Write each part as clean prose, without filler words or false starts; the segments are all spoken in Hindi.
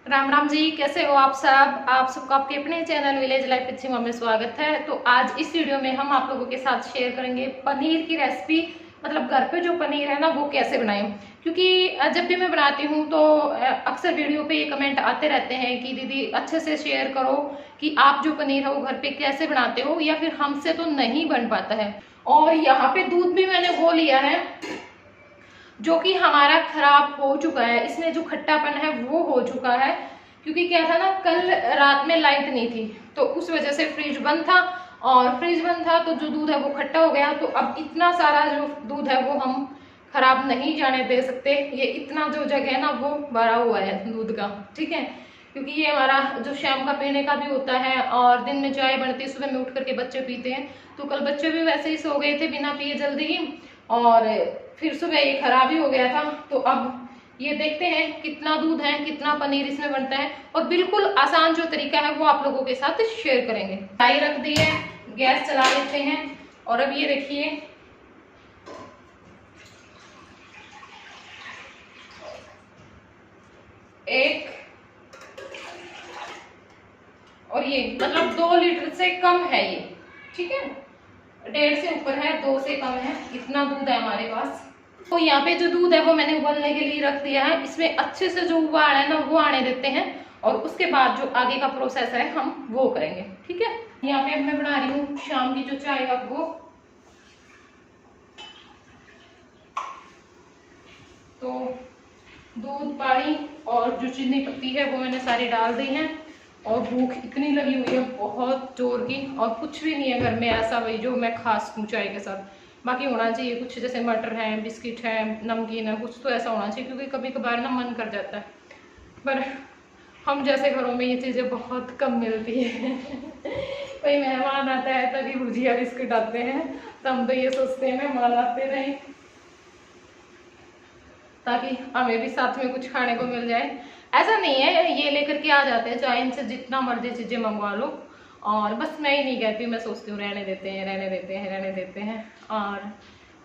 राम राम जी, कैसे हो आप सब। आप सबको आपके अपने चैनल विलेज लाइफ विद सीमा में स्वागत है। तो आज इस वीडियो में हम आप लोगों के साथ शेयर करेंगे पनीर की रेसिपी। मतलब घर पे जो पनीर है ना वो कैसे बनाएं, क्योंकि जब भी मैं बनाती हूँ तो अक्सर वीडियो पे ये कमेंट आते रहते हैं कि दीदी अच्छे से शेयर करो कि आप जो पनीर है वो घर पे कैसे बनाते हो, या फिर हमसे तो नहीं बन पाता है। और यहाँ पे दूध भी मैंने वो लिया है जो कि हमारा खराब हो चुका है, इसमें जो खट्टापन है वो हो चुका है। क्योंकि क्या था ना, कल रात में लाइट नहीं थी तो उस वजह से फ्रिज बंद था, और फ्रिज बंद था तो जो दूध है वो खट्टा हो गया। तो अब इतना सारा जो दूध है वो हम खराब नहीं जाने दे सकते। ये इतना जो जग है ना वो भरा हुआ है दूध का, ठीक है। क्योंकि ये हमारा जो शाम का पीने का भी होता है, और दिन में चाय बनती है, सुबह में उठ करके बच्चे पीते हैं। तो कल बच्चे भी वैसे ही सो गए थे बिना पिए जल्दी ही, और फिर सुबह ये खराब ही हो गया था। तो अब ये देखते हैं कितना दूध है, कितना पनीर इसमें बनता है, और बिल्कुल आसान जो तरीका है वो आप लोगों के साथ शेयर करेंगे। कढ़ाई रख दी है, गैस चला लेते हैं। और अब ये देखिए एक, और ये मतलब 2 लीटर से कम है ये, ठीक है। 1.5 से ऊपर है, 2 से कम है, इतना दूध है हमारे पास। तो यहाँ पे जो दूध है वो मैंने उबलने के लिए रख दिया है। इसमें अच्छे से जो उबाल है ना वो आने देते हैं, और उसके बाद जो आगे का प्रोसेस है हम वो करेंगे, ठीक है। यहाँ पे मैं बना रही हूँ शाम की जो चाय है वो। तो दूध, पानी और जो चीनी पत्ती है वो मैंने सारी डाल दी है। और भूख इतनी लगी हुई है बहुत जोर की, और कुछ भी नहीं है घर में ऐसा भाई जो मैं खा सकूँ चाय के साथ। बाकी होना चाहिए कुछ, जैसे मटर है, बिस्किट है, नमकीन है, कुछ तो ऐसा होना चाहिए, क्योंकि कभी कभार ना मन कर जाता है। पर हम जैसे घरों में ये चीज़ें बहुत कम मिलती है कोई मेहमान आता है तभी भुजिया बिस्किट आते हैं, तो हम तो ये सोचते हैं मेहमान आते रहें ताकि हमें भी साथ में कुछ खाने को मिल जाए। ऐसा नहीं है, ये लेकर के आ जाते हैं, चाहे इनसे जितना मर्जी चीजें मंगवा लो। और बस मैं ही नहीं कहती, मैं सोचती हूँ रहने देते हैं, रहने देते हैं, रहने देते हैं। और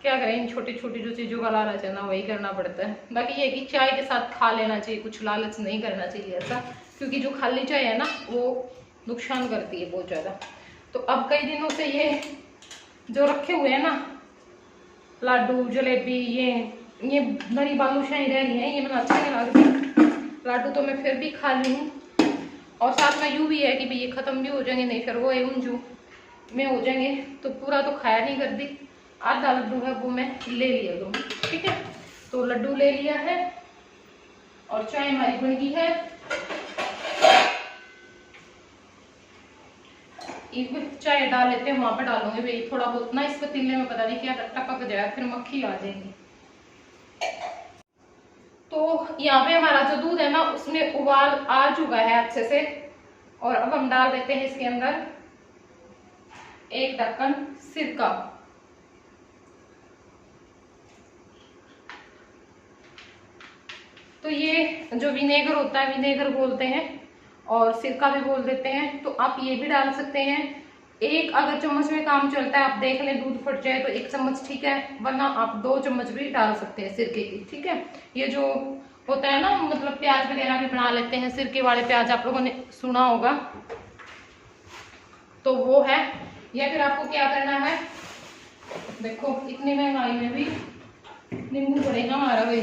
क्या करें, इन छोटी छोटी जो चीज़ों का लालच है ना वही करना पड़ता है। बाकी ये कि चाय के साथ खा लेना चाहिए, कुछ लालच नहीं करना चाहिए ऐसा, क्योंकि जो खाली चाय है ना वो नुकसान करती है बहुत ज़्यादा। तो अब कई दिनों से ये जो रखे हुए हैं ना लाडू, जलेबी, ये बड़ी बालूशाही रह रही है, ये मैंने अच्छा नहीं लगती। लाडू तो मैं फिर भी खा ली हूँ, और साथ में यूँ भी है कि भाई ये ख़त्म भी हो जाएंगे, नहीं फिर वो उंजू में हो जाएंगे, तो पूरा तो खाया नहीं कर दी। आधा लड्डू है वो मैं ले लिया दूँ, ठीक है। तो लड्डू ले लिया है, और चाय हमारी बन गई है। एक चाय डाल लेते हैं, वहां पर डालूंगे भाई थोड़ा बहुत ना, इस पतीले में पता नहीं क्या टपक जाए, फिर मक्खी आ जाएगी। तो यहाँ पे हमारा जो दूध है ना उसमें उबाल आ चुका है अच्छे से, और अब हम डाल देते हैं इसके अंदर एक ढक्कन सिरका। तो ये जो विनेगर होता है, विनेगर बोलते हैं और सिरका भी बोल देते हैं, तो आप ये भी डाल सकते हैं। एक अगर चम्मच में काम चलता है, आप देख लें दूध फट जाए तो 1 चम्मच ठीक है, वरना आप 2 चम्मच भी डाल सकते हैं सिरके की, ठीक है। ये जो होता है ना, मतलब प्याज वगैरह भी बना लेते हैं सिरके वाले प्याज, आप लोगों ने सुना होगा, तो वो है। या फिर आपको क्या करना है, देखो इतनी महंगाई में भी नींबू पड़ेगा हमारा भाई,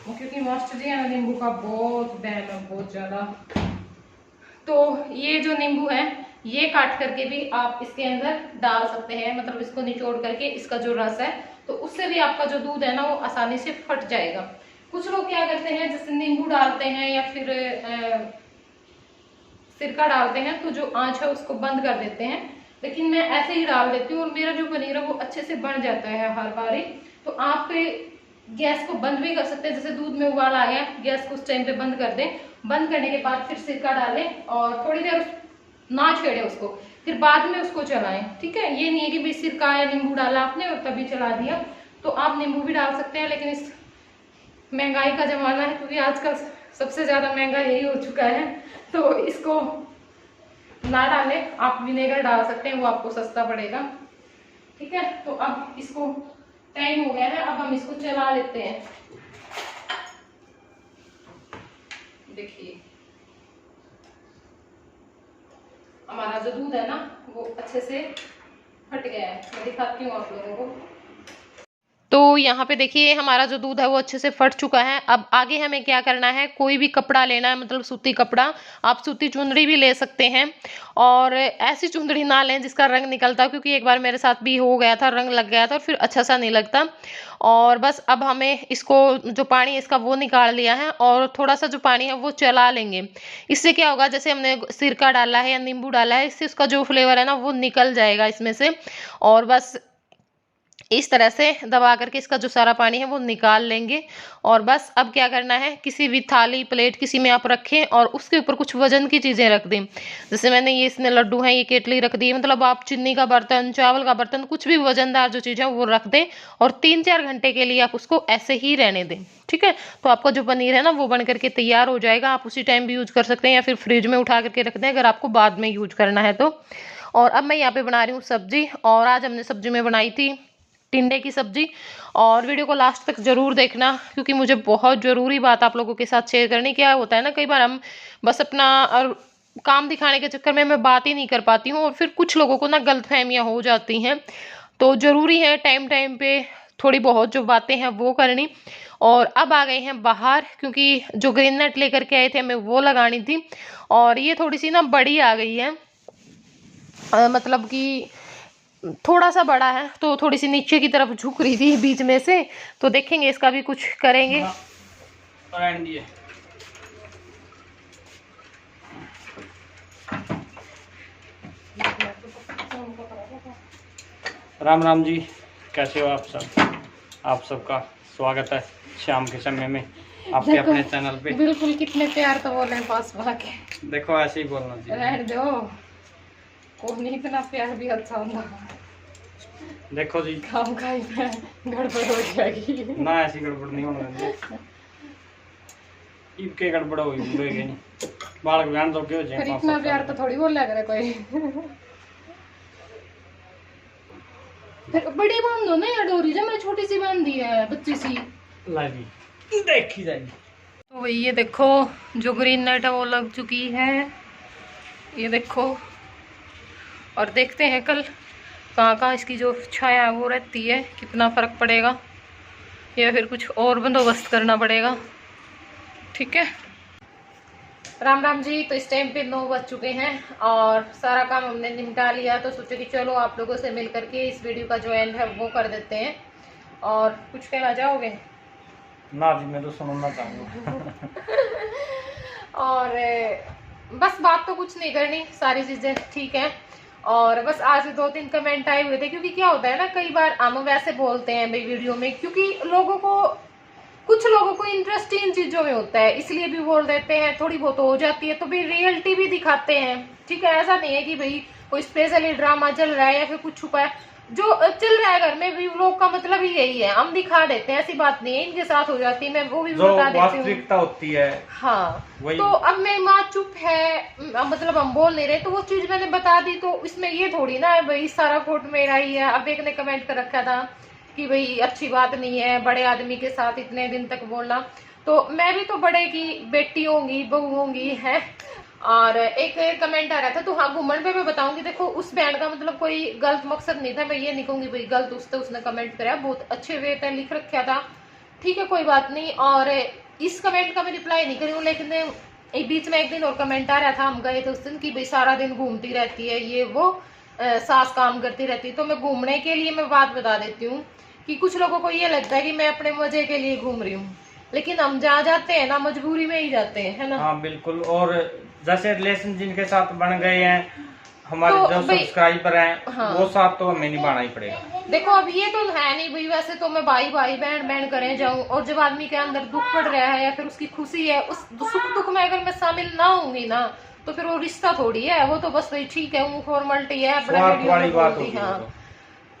क्योंकि मास्टर जी है ना नींबू का बहुत बैन है, बहुत ज्यादा। तो ये जो नींबू है ये काट करके भी आप इसके अंदर डाल सकते हैं, मतलब इसको निचोड़ करके इसका जो रस है, तो उससे भी आपका जो दूध है ना वो आसानी से फट जाएगा। कुछ लोग क्या करते हैं, जैसे नींबू डालते हैं या फिर सिरका डालते हैं तो जो आंच है उसको बंद कर देते हैं, लेकिन मैं ऐसे ही डाल देती हूँ, और मेरा जो पनीर है वो अच्छे से बन जाता है हर बारी। तो आप गैस को बंद भी कर सकते हैं, जैसे दूध में उबाल आ गया, गैस को उस टाइम पे बंद कर दें। बंद करने के बाद फिर सिरका डालें, और थोड़ी देर ना छेड़े उसको, फिर बाद में उसको चलाएं, ठीक है। ये नहीं है कि भाई सिरका या नींबू डाला आपने और तभी चला दिया, तो आप नींबू भी डाल सकते हैं। लेकिन इस महंगाई का जमाना है, क्योंकि आजकल सबसे ज्यादा महंगा यही हो चुका है, तो इसको ना डालें, आप विनेगर डाल सकते हैं, वो आपको सस्ता पड़ेगा, ठीक है। तो अब इसको टाइम हो गया है, अब हम इसको चला लेते हैं। देखिए हमारा जो दूध है ना वो अच्छे से फट गया है। मैं दिखाती हूँ आप लोगों को। तो यहाँ पे देखिए हमारा जो दूध है वो अच्छे से फट चुका है। अब आगे हमें क्या करना है, कोई भी कपड़ा लेना है, मतलब सूती कपड़ा, आप सूती चुंदड़ी भी ले सकते हैं। और ऐसी चुंदड़ी ना लें जिसका रंग निकलता हो, क्योंकि एक बार मेरे साथ भी हो गया था, रंग लग गया था और फिर अच्छा सा नहीं लगता। और बस अब हमें इसको, जो पानी है इसका वो निकाल लिया है और थोड़ा सा जो पानी है वो चला लेंगे। इससे क्या होगा, जैसे हमने सिरका डाला है या नींबू डाला है, इससे उसका जो फ्लेवर है ना वो निकल जाएगा इसमें से। और बस इस तरह से दबा करके इसका जो सारा पानी है वो निकाल लेंगे। और बस अब क्या करना है, किसी भी थाली प्लेट किसी में आप रखें और उसके ऊपर कुछ वजन की चीज़ें रख दें। जैसे मैंने ये इसमें लड्डू हैं, ये केतली रख दी, मतलब आप चीनी का बर्तन, चावल का बर्तन, कुछ भी वजनदार जो चीज़ है वो रख दें और 3-4 घंटे के लिए आप उसको ऐसे ही रहने दें। ठीक है, तो आपका जो पनीर है ना वो बन करके तैयार हो जाएगा। आप उसी टाइम भी यूज कर सकते हैं या फिर फ्रिज में उठा करके रख दें अगर आपको बाद में यूज करना है तो। और अब मैं यहाँ पे बना रही हूँ सब्जी, और आज हमने सब्जी में बनाई थी टिंडे की सब्जी। और वीडियो को लास्ट तक जरूर देखना, क्योंकि मुझे बहुत ज़रूरी बात आप लोगों के साथ शेयर करनी। क्या होता है ना, कई बार हम बस अपना और काम दिखाने के चक्कर में मैं बात ही नहीं कर पाती हूँ और फिर कुछ लोगों को ना गलतफहमियाँ हो जाती हैं। तो ज़रूरी है टाइम टाइम पे थोड़ी बहुत जो बातें हैं वो करनी। और अब आ गए हैं बाहर, क्योंकि जो ग्रीन नेट लेकर के आए थे हमें वो लगानी थी। और ये थोड़ी सी ना बड़ी आ गई है, मतलब कि थोड़ा सा बड़ा है, तो थोड़ी सी नीचे की तरफ झुक रही थी बीच में से। तो देखेंगे इसका भी कुछ करेंगे। राम राम जी, कैसे हो आप सब? आप सबका स्वागत है शाम के समय में आपके अपने चैनल पे। बिल्कुल, कितने प्यार तो बोले पास के। देखो ऐसे ही बोलना चाहिए। रहने दो, को नहीं, इतना प्यार भी अच्छा होता। देखो जी, काम का ही गड़बड़ हो जाएगी ना, ऐसी गड़बड़ नहीं होने देंगे। इनके गड़बड़ हो गई बालक बयान तो क्यों फिर इतना प्यार तो थोड़ी बोल लग रहा कोई। फिर बड़ी बांध दो ना यार डोरी, जब मैं छोटी सी बांध दी है बच्ची सी लागी देखी जाएगी। तो ये देखो जो ग्रीन नेट है वो लग चुकी है, ये देखो। और देखते हैं कल कहाँ कहाँ इसकी जो छाया वो रहती है, कितना फर्क पड़ेगा, या फिर कुछ और बंदोबस्त करना पड़ेगा। ठीक है, राम राम जी। तो इस टाइम पे 9 बज चुके हैं और सारा काम हमने निपटा लिया, तो सोचे कि चलो आप लोगों से मिल करके इस वीडियो का जो एंड है वो कर देते हैं। और कुछ कहना चाहोगे? ना जी, मैं तो सुनना चाहूँगा। और बस बात तो कुछ नहीं करनी, सारी चीजें ठीक है। और बस आज 2-3 कमेंट आए हुए थे, क्योंकि क्या होता है ना, कई बार हम वैसे बोलते हैं भाई वीडियो में, क्योंकि कुछ लोगों को इंटरेस्ट इन चीजों में होता है, इसलिए भी बोल देते हैं, थोड़ी बहुत हो जाती है तो भाई रियलिटी भी दिखाते हैं। ठीक है, ऐसा नहीं है कि भाई कोई स्पेशली ड्रामा चल रहा है या फिर कुछ छुपा है, जो चल रहा है घर में भी व्लॉग का मतलब ही यही है, हम दिखा देते हैं, ऐसी बात नहीं है। इनके साथ हो जाती है, मैं वो भी बता देती हूँ, वास्तविकता होती है। हाँ, तो अब मैं माँ चुप है, मतलब हम बोल नहीं रहे, तो वो चीज मैंने बता दी, तो इसमें ये थोड़ी ना है भाई सारा कोट मेरा ही है। अब एक ने कमेंट कर रखा था कि भाई अच्छी बात नहीं है बड़े आदमी के साथ इतने दिन तक बोलना, तो मैं भी तो बड़े की बेटी होंगी, बहू होंगी है। और एक कमेंट आ रहा था, तो हाँ घूमन पे मैं बताऊंगी। देखो उस बैंड का मतलब कोई गलत मकसद नहीं था, मैं ये नहीं कहूंगी भाई गलत उसने कमेंट कराया, बहुत अच्छे वे पे लिख रखा था। ठीक है, कोई बात नहीं। और इस कमेंट का मैं रिप्लाई नहीं करी हूँ, लेकिन एक बीच में एक दिन और कमेंट आ रहा था, हम गए थे उस दिन, कि भाई सारा दिन घूमती रहती है ये वो, सास काम करती रहती है। तो मैं घूमने के लिए मैं बात बता देती हूँ कि कुछ लोगों को ये लगता है कि मैं अपने मजे के लिए घूम रही हूँ, लेकिन हम जहाँ जाते हैं ना मजबूरी में ही जाते हैं, है ना। हाँ बिल्कुल। और जैसे रिलेशन जिनके साथ बन गए हैं हमारे, तो जो सब्सक्राइबर हैं, हाँ, वो साथ तो हमें निभाना ही पड़ेगा। देखो अब ये तो है नहीं भाई, वैसे तो मैं भाई भाई बहन बहन करे जाऊं, और जब आदमी के अंदर दुख पड़ रहा है या फिर उसकी खुशी है, उस सुख दुख में अगर मैं शामिल ना होंगी ना, तो फिर वो रिश्ता थोड़ी है, वो तो बस भाई ठीक है, वो फॉर्मेलिटी है, अपना वीडियो। हाँ,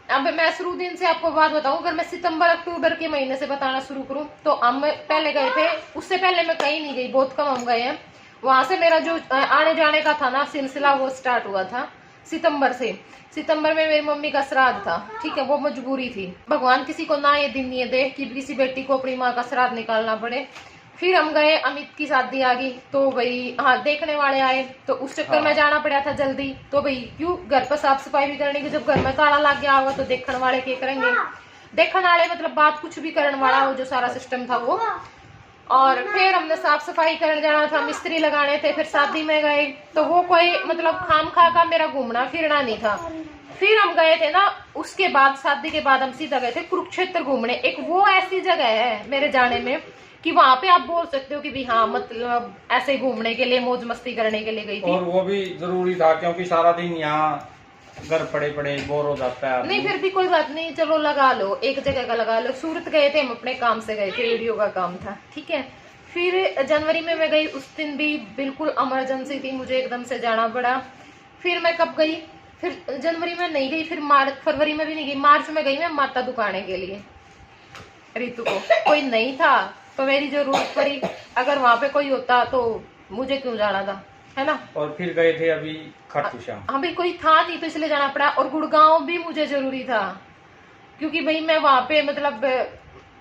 अब मैं शुरू दिन से आपको बात बताऊं, अगर मैं सितंबर अक्टूबर के महीने से बताना शुरू करूं, तो हम पहले गए थे, उससे पहले मैं कहीं नहीं गई, बहुत कम हम गए हैं। वहां से मेरा जो आने जाने का था ना सिलसिला, वो स्टार्ट हुआ था सितंबर से। सितंबर में मेरी मम्मी का श्राद्ध था, ठीक है, वो मजबूरी थी, भगवान किसी को ना ये दिन ये दे कि किसी बेटी को अपनी माँ का श्राद्ध निकालना पड़े। फिर हम गए, अमित की शादी आ गई तो भाई हाँ देखने वाले आए, तो उस चक्कर में जाना पड़ा था जल्दी। तो भाई क्यों, घर पर साफ सफाई भी करने की, जब घर में ताला लग गया होगा तो देखने वाले क्या करेंगे, देखने वाले मतलब बात कुछ भी करने वाला हो, जो सारा सिस्टम था वो। और फिर हमने साफ सफाई करने जाना था, मिस्त्री लगाने थे, फिर शादी में गए, तो वो कोई मतलब खाम खा का मेरा घूमना फिरना नहीं था। फिर हम गए थे ना, उसके बाद शादी के बाद हम सीधा गए थे कुरुक्षेत्र घूमने। एक वो ऐसी जगह है मेरे जाने में कि वहां पे आप बोल सकते हो कि भी हाँ मतलब ऐसे घूमने के लिए, मौज मस्ती करने के लिए गई थी। और वो भी जरूरी था क्योंकि सारा दिन यहाँ घर पड़े पड़े बोर हो जाता है। नहीं फिर भी कोई बात नहीं, चलो लगा लो, एक जगह का लगा लो। सूरत गए थे हम, अपने काम से गए थे, वीडियो का काम था, ठीक है। फिर जनवरी में मैं गई, उस दिन भी बिल्कुल इमरजेंसी थी, मुझे एकदम से जाना पड़ा। फिर मैं कब गई, फिर जनवरी में नहीं गई, फिर फरवरी में भी नहीं गई, मार्च में गई मैं माता दुकाने के लिए। रितु को कोई नहीं था तो मेरी जरूरत पड़ी, अगर वहां पे कोई होता तो मुझे क्यों जाना था, है ना। और फिर गए थे अभी खाटू श्याम। हाँ भाई कोई था नहीं तो इसलिए जाना पड़ा। और गुड़गांव भी मुझे जरूरी था क्योंकि भाई मैं वहां पे मतलब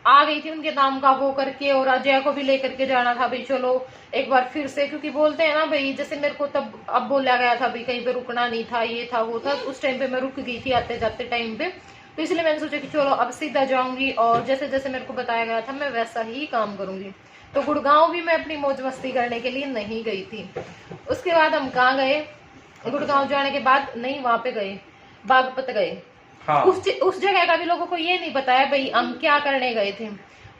आ गई थी उनके नाम का वो करके, और अजय को भी लेकर के जाना था भाई, चलो एक बार फिर से, क्योंकि बोलते हैं ना भाई, जैसे मेरे को तब अब बोला गया था भाई कहीं पे रुकना नहीं था, ये था वो था, उस टाइम पे मैं रुक गई थी आते जाते टाइम पे, तो इसलिए मैंने सोचा कि चलो अब सीधा जाऊंगी और जैसे जैसे मेरे को बताया गया था मैं वैसा ही काम करूंगी। तो गुड़गांव भी मैं अपनी मौज मस्ती करने के लिए नहीं गई थी। उसके बाद हम कहाँ गए, गुड़गांव जाने के बाद नहीं वहां पे गए, बागपत गए। हाँ। उस जगह का भी लोगों को ये नहीं बताया भाई हम क्या करने गए थे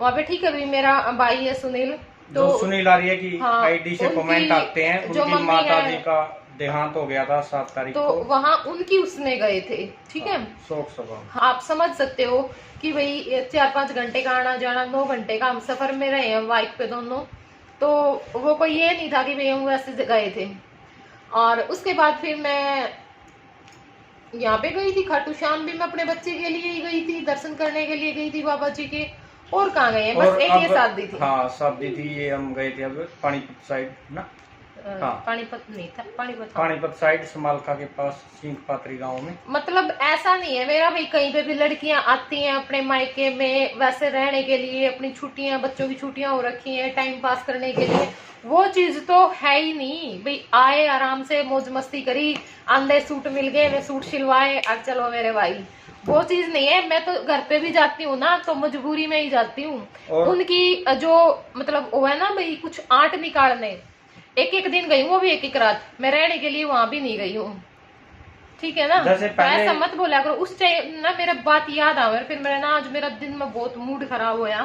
वहां पे, ठीक है। भाई मेरा भाई है सुनील, तो सुनील आर्य की हाँ, आईडी से कमेंट आते हैं, उनकी माता जी का देहांत हो गया था 7 तारीख तो को, वहां उनकी उसमें गए थे, ठीक है। शोक सभा। हाँ, आप समझ सकते हो कि भाई 4-5 घंटे का आना जाना, 9 घंटे का हम सफर में रहे हैं बाइक पे दोनों, तो वो कोई ये नहीं था कि भाई हम वैसे गए थे। और उसके बाद फिर मैं यहाँ पे गई थी खाटू श्याम भी, मैं अपने बच्चे के लिए ही गई थी, दर्शन करने के लिए गई थी बाबा जी के। और कहाँ गए हैं, बस एक ये शादी थी। हाँ शादी थी, ये हम गए थे अब पानीपत साइड ना। हाँ। पानीपत नहीं था, पानीपत साइड समालखा के पास सिंह पात्री गांव में। मतलब ऐसा नहीं है मेरा भाई, कहीं पे भी लड़कियां आती हैं अपने मायके में वैसे रहने के लिए, अपनी छुट्टियां, बच्चों की छुट्टियां हो रखी हैं टाइम पास करने के लिए, वो चीज तो है ही नहीं भाई। आए आराम से मौज मस्ती करी, आंधे सूट मिल गए, मैं सूट सिलवाए, अब चलो मेरे भाई, वो चीज नहीं है। मैं तो घर पे भी जाती हूँ ना तो मजबूरी में ही जाती हूँ। उनकी जो मतलब वो है ना भाई, कुछ आर्ट निकालने, एक एक दिन गई हूँ, वो भी एक एक रात, मैं रहने के लिए वहां भी नहीं गई हूँ, ठीक है ना। ऐसा मत बोला करो। उस टाइम ना मेरा बात याद आ, फिर मेरा ना आज मेरा दिन में बहुत मूड खराब होया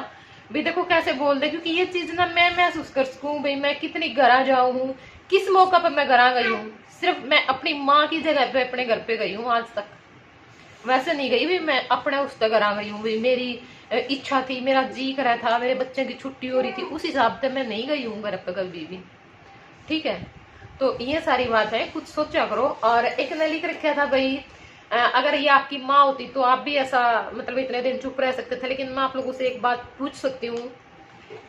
भाई, देखो कैसे बोल दे, क्योंकि ये चीज ना मैं महसूस कर सकूं भाई, मैं कितनी घरा जाऊं हूँ, किस मौका पर मैं घरा गई हूँ। सिर्फ मैं अपनी माँ की जगह पे अपने घर पे गई हूँ आज तक, वैसे नहीं गई भाई मैं अपने उस तक घरा गई हूँ भाई, मेरी इच्छा थी, मेरा जी करा था, मेरे बच्चे की छुट्टी हो रही थी, उस हिसाब से मैं नहीं गई हूँ घर पे कभी भी, ठीक है। तो ये सारी बात है, कुछ सोचा करो। और एक ने लिख रखा था भाई, अगर ये आपकी माँ होती तो आप भी ऐसा मतलब इतने दिन चुप रह सकते थे, लेकिन मैं आप लोगों से एक बात पूछ सकती हूँ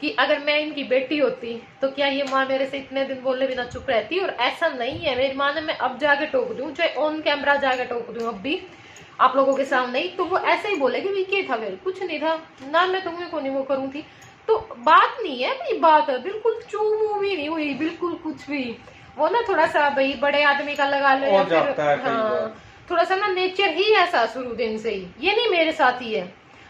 कि अगर मैं इनकी बेटी होती तो क्या ये माँ मेरे से इतने दिन बोले बिना चुप रहती। और ऐसा नहीं है, मेरी माँ ने मैं अब जाके टोक दूं, चाहे ऑन कैमरा जाके टोक दूं अब भी आप लोगों के सामने ही, तो वो ऐसे ही बोलेगी भी क्या था, फिर कुछ नहीं था ना, मैं तुम्हें को नहीं वो करूँ थी। तो बात नहीं है भाई, बात है बिल्कुल चू भी नहीं हुई, बिल्कुल कुछ भी। वो ना थोड़ा सा भाई बड़े आदमी का लगा लो, या फिर हाँ थोड़ा सा ना नेचर ही ऐसा शुरू दिन से ही, ये नहीं मेरे साथ ही है,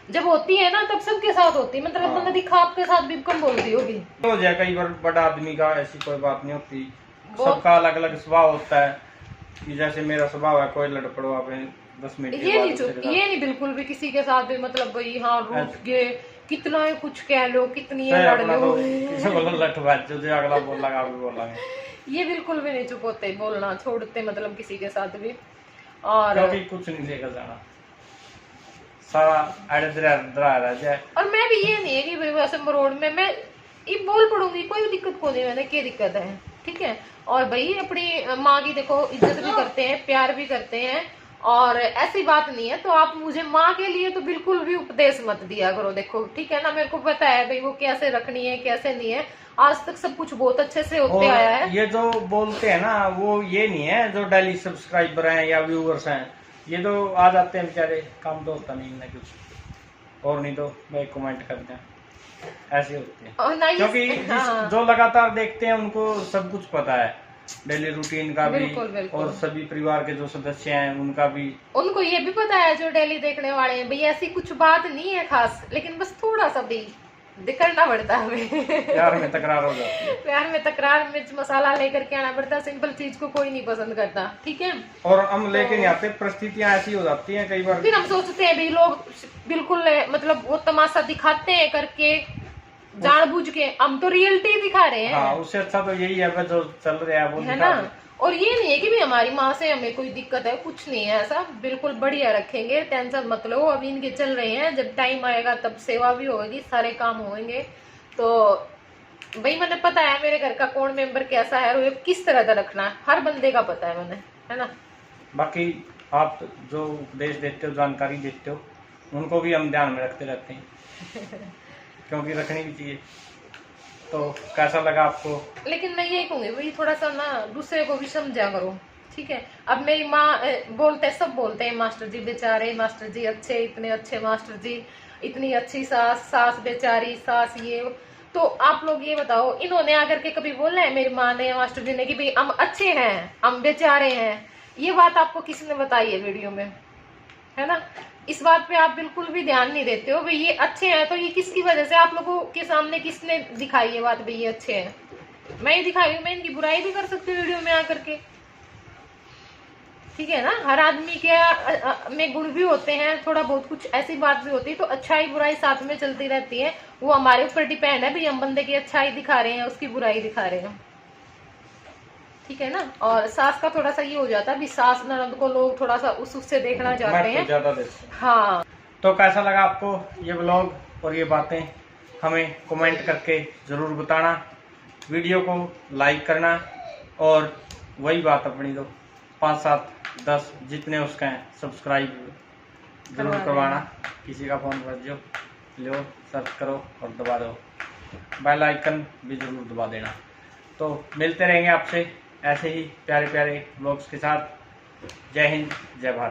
जब होती है ना तब सबके साथ होती है, मतलब बंदा दिखा आपके साथ भी कम बोलती होगी, हो जाए कई बार बड़ा आदमी का, ऐसी कोई बात नहीं होती, सबका अलग अलग स्वभाव होता है। कि जैसे मेरा स्वभाव है, कोई लड़ पड़ो आप 10 मिनट ये नहीं बिल्कुल भी किसी के साथ भी मतलब भाई हाँ रूठ गए, कितना कुछ कह लो, कितनी लड़ लो, अगला बोला भी बोलेंगे, ये बिल्कुल भी नहीं चुप होते, बोलना छोड़ते मतलब किसी के साथ भी। और क्योंकि कुछ नहीं लेकर जाना, सारा रह जाए। और मैं भी ये नहीं है कि वैसे मरोड़ में मैं ये बोल पड़ूंगी, कोई दिक्कत को नहीं, मैंने क्या दिक्कत है, ठीक है। और भाई अपनी माँ की देखो इज्जत भी करते हैं, प्यार भी करते हैं, और ऐसी बात नहीं है। तो आप मुझे माँ के लिए तो बिल्कुल भी उपदेश मत दिया करो, देखो ठीक है ना, मेरे को पता है भाई वो कैसे रखनी है कैसे नहीं है, आज तक सब कुछ बहुत अच्छे से होते आया है। ये जो बोलते हैं ना वो ये नहीं है, जो डेली सब्सक्राइबर हैं या व्यूअर्स हैं, ये तो आ जाते हैं बेचारे, काम तो होता नहीं इनमें कुछ, और नहीं तो मैं कमेंट करते हैं, ऐसे होते हैं। और ना ये क्योंकि हाँ, जो लगातार देखते हैं उनको सब कुछ पता है, डेली रूटीन का भी, बिल्कुल बिल्कुल। और सभी परिवार के जो सदस्य हैं उनका भी। उनको ये भी पता है जो डेली देखने वाले हैं, भैया ऐसी कुछ बात नहीं है खास, लेकिन बस थोड़ा सा भी करना पड़ता है हमें। प्यार में तकरार हो जाती है। प्यार में तकरार, मिर्च मसाला लेकर के आना पड़ता है, सिंपल चीज को कोई नहीं पसंद करता, ठीक है। और हम लेके नहीं आते, परिस्थितियां ऐसी हो जाती हैं कई बार। फिर हम सोचते हैं भी लोग बिल्कुल मतलब वो तमाशा दिखाते हैं करके जानबूझ के, हम तो रियलिटी दिखा रहे हैं। हाँ, उससे अच्छा तो यही है बस जो चल रहा है वो है दिखा ना। दो। और ये नहीं है कि भी हमारी माँ से हमें कोई दिक्कत है, कुछ नहीं है ऐसा, बिल्कुल बढ़िया रखेंगे, टेंशन मत लो। अभी इनके चल रहे हैं, जब टाइम आएगा तब सेवा भी होगी, सारे काम होंगे। तो भाई मैंने पता है मेरे घर का कौन मेंबर कैसा है और किस तरह का रखना है, हर बंदे का पता है मैंने, है ना। बाकी आप जो उपदेश देते हो, जानकारी देते हो, उनको भी हम ध्यान में रखते रहते हैं क्योंकि रखनी भी चाहिए। तो कैसा लगा आपको? लेकिन मैं यही कहूंगी भाई थोड़ा सा ना दूसरे को भी समझा करो, ठीक है। अब मेरी माँ बोलते हैं, सब बोलते हैं मास्टर जी बेचारे, मास्टर जी अच्छे, इतने अच्छे मास्टर जी, इतनी अच्छी सास, सास बेचारी, सास ये। तो आप लोग ये बताओ, इन्होंने आकर के कभी बोला है मेरी माँ ने या मास्टर जी ने कि भाई हम अच्छे हैं, हम बेचारे हैं? ये बात आपको किसने बताई है वीडियो में, है ना। इस बात पे आप बिल्कुल भी ध्यान नहीं देते हो भाई ये अच्छे हैं, तो ये किसकी वजह से आप लोगों के सामने किसने दिखाई ये बात भाई ये अच्छे हैं? मैं ही दिखाई हूँ, मैं इनकी बुराई भी कर सकती हूँ वीडियो में आकर के, ठीक है ना। हर आदमी के में गुण भी होते हैं, थोड़ा बहुत कुछ ऐसी बात भी होती है, तो अच्छाई बुराई साथ में चलती रहती है। वो हमारे ऊपर डिपेंड है भाई, हम बंदे की अच्छाई दिखा रहे हैं उसकी बुराई दिखा रहे हैं, ठीक है ना। और सास का थोड़ा सा ये हो जाता है भी, सास ननद को लोग थोड़ा सा उससे देखना चाहते हैं, ज्यादा देते हैं। हाँ। तो कैसा लगा आपको ये ब्लॉग और ये बातें, हमें कमेंट करके ज़रूर बताना, वीडियो को लाइक करना, और वही बात अपनी तो 5, 7, 10 जितने उसके हैं सब्सक्राइब जरूर करवाना। किसी का फ़ोन बज जो लो, सर्च करो और दबा दो, बेल आइकन भी ज़रूर दबा देना। तो मिलते रहेंगे आपसे ऐसे ही प्यारे प्यारे ब्लॉग्स के साथ। जय हिंद, जय भारत।